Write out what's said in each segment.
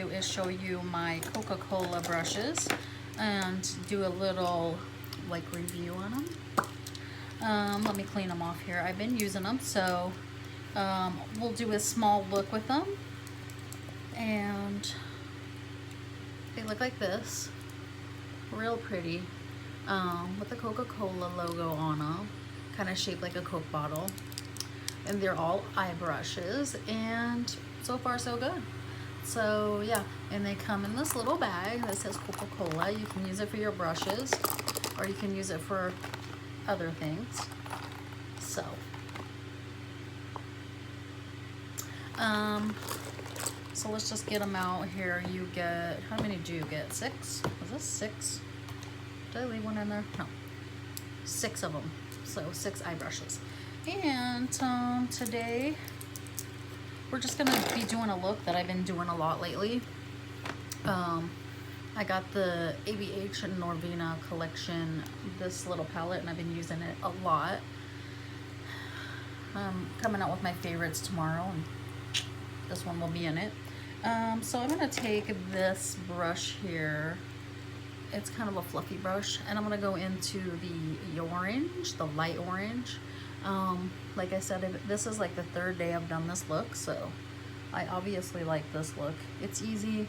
do is show you my Coca-Cola brushes and do a little like review on them. Let me clean them off here. I've been using them, so we'll do a small look with them. And they look like this, real pretty, with the Coca-Cola logo on them, kind of shaped like a Coke bottle. And they're all eye brushes, and so far so good. So yeah, and they come in this little bag that says Coca-Cola. You can use it for your brushes, or you can use it for other things. So so let's just get them out here. You get, how many do you get? 6? Was this 6? Did I leave one in there? No. 6 of them. So 6 eye brushes. And today we're just gonna be doing a look that I've been doing a lot lately. I got the ABH and Norvina collection, this little palette, and I've been using it a lot. Coming out with my favorites tomorrow, and this one will be in it. So I'm gonna take this brush here. It's kind of a fluffy brush, and I'm gonna go into the orange, the light orange. Like I said, this is like the 3rd day I've done this look, so I obviously like this look. It's easy,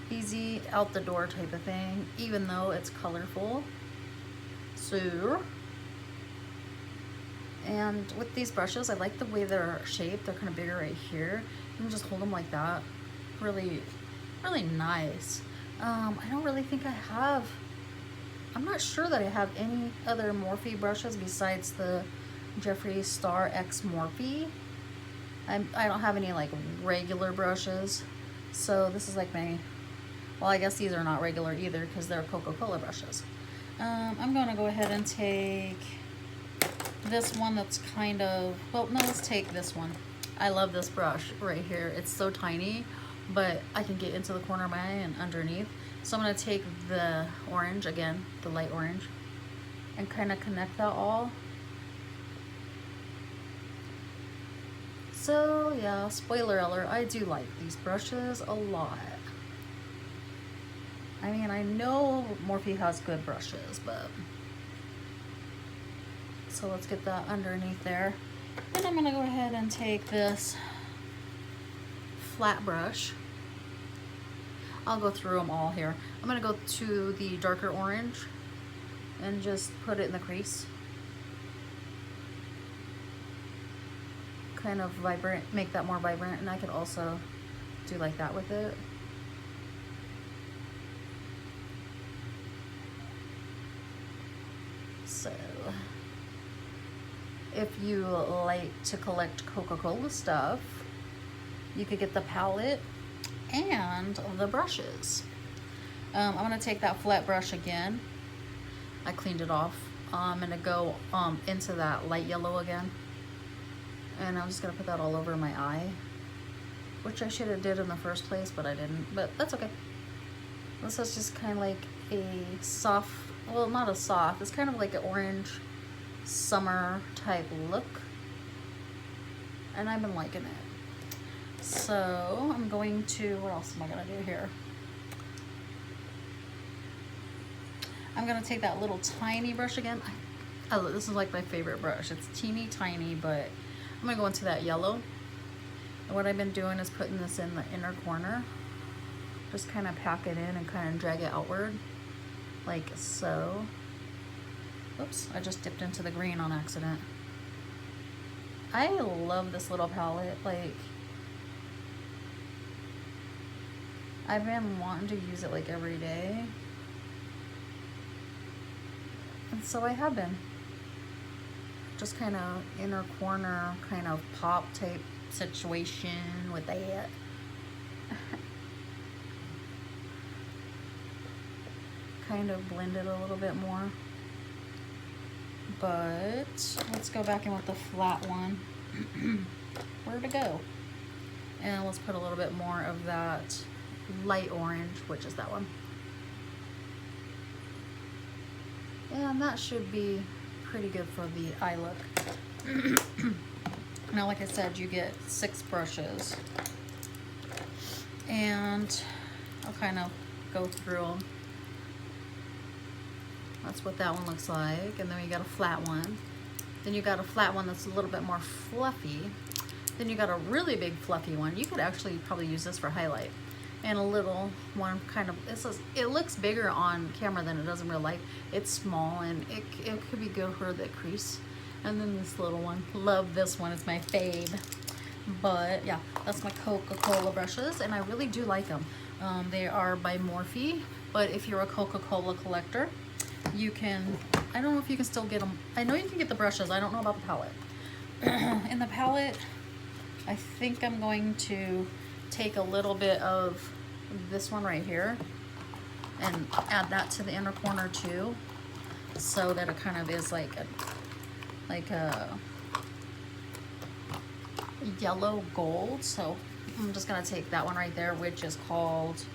easy out the door type of thing, even though it's colorful. So, and with these brushes, I like the way they're shaped. They're kind of bigger right here. You can just hold them like that. Really, really nice. I don't really think I have, I'm not sure that I have any other Morphe brushes besides the Jeffree Star X Morphe. I don't have any like regular brushes. So this is like my, well, I guess these are not regular either because they're Coca-Cola brushes. I'm going to go ahead and take this one that's kind of, well, no, let's take this one. I love this brush right here. It's so tiny, but I can get into the corner of my eye and underneath. So I'm going to take the orange, again, the light orange, and kind of connect that all. So yeah, spoiler alert, I do like these brushes a lot. I mean, I know Morphe has good brushes, but... So let's get that underneath there. And I'm going to go ahead and take this flat brush. I'll go through them all here. I'm going to go to the darker orange and just put it in the crease. Kind of vibrant, make that more vibrant, and I could also do like that with it. So, if you like to collect Coca-Cola stuff, you could get the palette and the brushes. I'm going to take that flat brush again. I cleaned it off. I'm going to go into that light yellow again. And I'm just going to put that all over my eye, which I should have did in the first place, but I didn't. But that's okay. This is just kind of like a soft, well, not a soft, it's kind of like an orange summer type look. And I've been liking it. So I'm going to, what else am I going to do here? I'm going to take that little tiny brush again. Oh, this is like my favorite brush. It's teeny tiny, but I'm going to go into that yellow. And what I've been doing is putting this in the inner corner. Just kind of pack it in and kind of drag it outward, like so. Oops, I just dipped into the green on accident. I love this little palette. Like, I've been wanting to use it like every day. And so I have been. Just kind of inner corner, kind of pop type situation with that. Kind of blend it a little bit more. But let's go back in with the flat one. Where'd it go? And let's put a little bit more of that light orange, which is that one. And that should be pretty good for the eye look. Now, like I said, you get 6 brushes. And I'll kind of go through them. That's what that one looks like. And then you got a flat one. Then you got a flat one that's a little bit more fluffy. Then you got a really big fluffy one. You could actually probably use this for highlight. And a little one kind of, it looks bigger on camera than it does in real life. It's small and it could be good for the crease. And then this little one, love this one, it's my fave. But yeah, that's my Coca-Cola brushes and I really do like them. They are by Morphe, but if you're a Coca-Cola collector, you can, I don't know if you can still get them. I know you can get the brushes, I don't know about the palette. In the palette, I think I'm going to take a little bit of this one right here and add that to the inner corner too, so that it kind of is like a yellow gold. So I'm just gonna take that one right there, which is called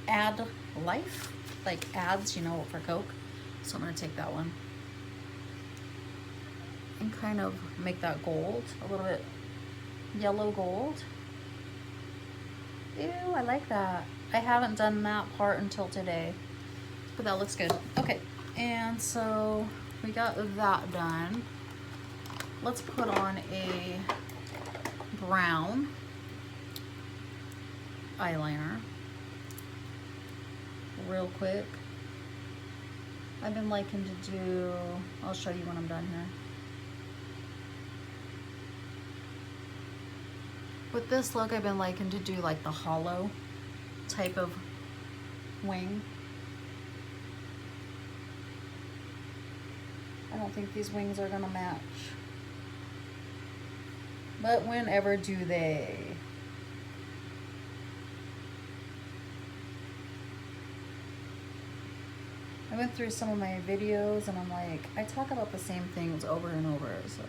Add Life, like ads, you know, for Coke. So I'm gonna take that one and kind of make that gold, a little bit yellow gold. Ew, I like that. I haven't done that part until today, but that looks good. Okay, and so we got that done. Let's put on a brown eyeliner real quick. I've been liking to do, I'll show you when I'm done here. With this look, I've been liking to do like the hollow type of wing. I don't think these wings are gonna match. But whenever do they? I went through some of my videos and I'm like, I talk about the same things over and over, so.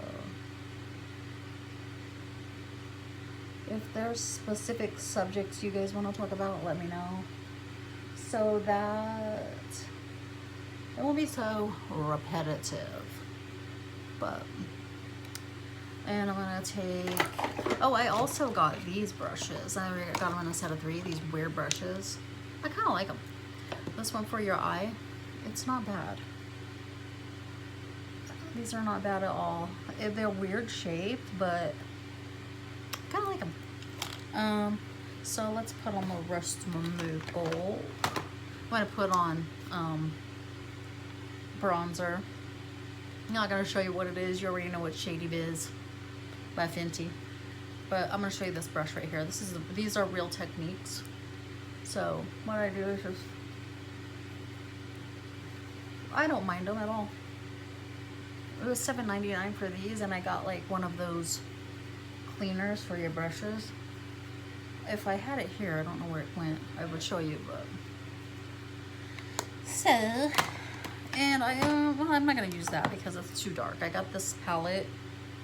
If there's specific subjects you guys want to talk about, let me know, so that it won't be so repetitive. But, and I'm gonna take, oh, I also got these brushes. I got them in a set of 3, these weird brushes. I kind of like them. This one for your eye, it's not bad. These are not bad at all. They're weird shaped, but kind of like them. So let's put on the rust removal. I'm going to put on bronzer. I'm not going to show you what it is. You already know what Shady Biz by Fenty. But I'm going to show you this brush right here. These are Real Techniques. So what I do is just, I don't mind them at all. It was $7.99 for these, and I got like one of those cleaners for your brushes. If I had it here, I don't know where it went. I would show you, but so, and well, I'm not gonna use that because it's too dark. I got this palette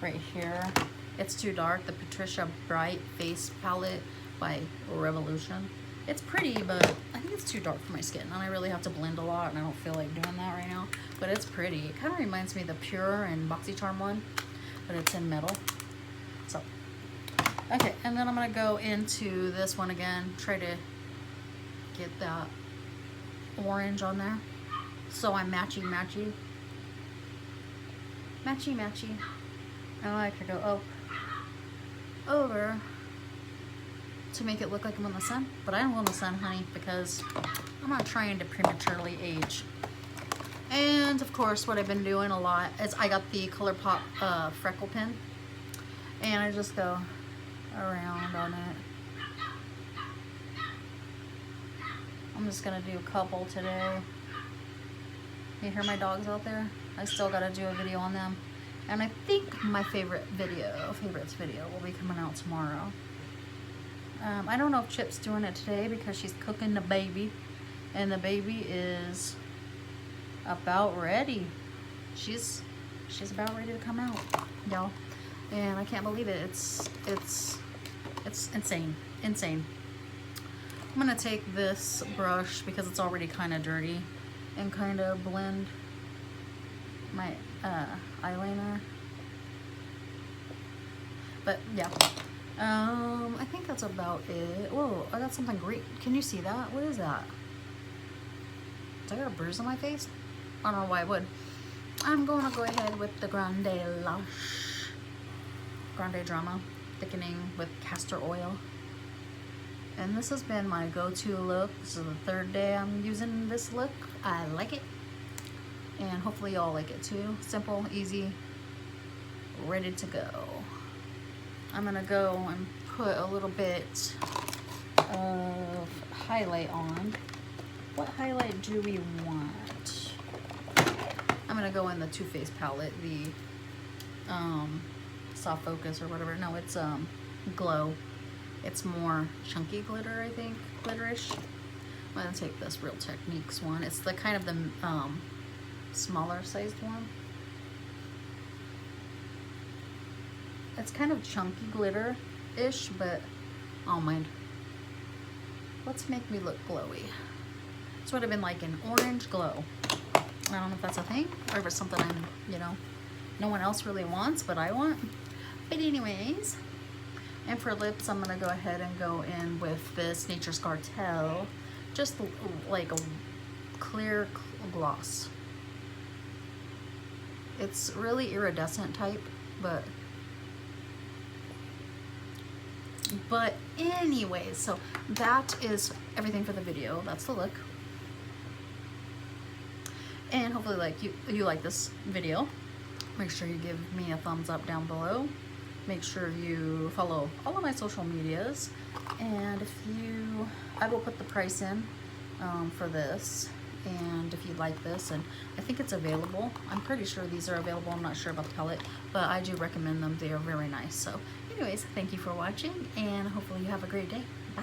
right here. It's too dark. The Patricia Bright Face Palette by Revolution. It's pretty, but I think it's too dark for my skin, and I really have to blend a lot, and I don't feel like doing that right now. But it's pretty. It kind of reminds me of the Pure and BoxyCharm one, but it's in metal. So, okay, and then I'm gonna go into this one again, try to get that orange on there. So I'm matchy. I like to go over to make it look like I'm in the sun, but I don't go in the sun, honey, because I'm not trying to prematurely age. And of course, what I've been doing a lot is I got the ColourPop freckle pen, and I just go around on it. I'm just gonna do a couple today. You hear my dogs out there? I still gotta do a video on them. And I think my favorites video will be coming out tomorrow. I don't know if Chip's doing it today because she's cooking the baby, and the baby is about ready. She's about ready to come out, y'all. And I can't believe it. It's insane. I'm gonna take this brush because it's already kind of dirty and kind of blend my eyeliner. But yeah, I think that's about it. Whoa, I got something great. Can you see that? What is that? Did I got a bruise on my face? I don't know why I would. I'm going to go ahead with the Grande Lush Grande Drama thickening with castor oil. And this has been my go-to look. This is the third day I'm using this look. I like it. And hopefully y'all like it too. Simple, easy, ready to go. I'm gonna go and put a little bit of highlight on. What highlight do we want? I'm gonna go in the Too Faced palette, the Soft Focus or whatever. No, it's Glow. It's more chunky glitter, I think, glitterish. I'm gonna take this Real Techniques one. It's the kind of the smaller sized one. It's kind of chunky glitter-ish, but I don't mind. Let's make me look glowy. It's would have been like an orange glow. I don't know if that's a thing or if it's something I'm, you know, no one else really wants, but I want. But anyways, and for lips, I'm gonna go ahead and go in with this Nature's Cartel, just like a clear gloss. It's really iridescent type, but anyways, so that is everything for the video. That's the look. And hopefully like you like this video. Make sure you give me a thumbs up down below. Make sure you follow all of my social medias. And if you, I will put the price in for this. And if you like this, and I think it's available. I'm pretty sure these are available. I'm not sure about the palette, but I do recommend them. They are very nice. So anyways, thank you for watching, and hopefully you have a great day. Bye.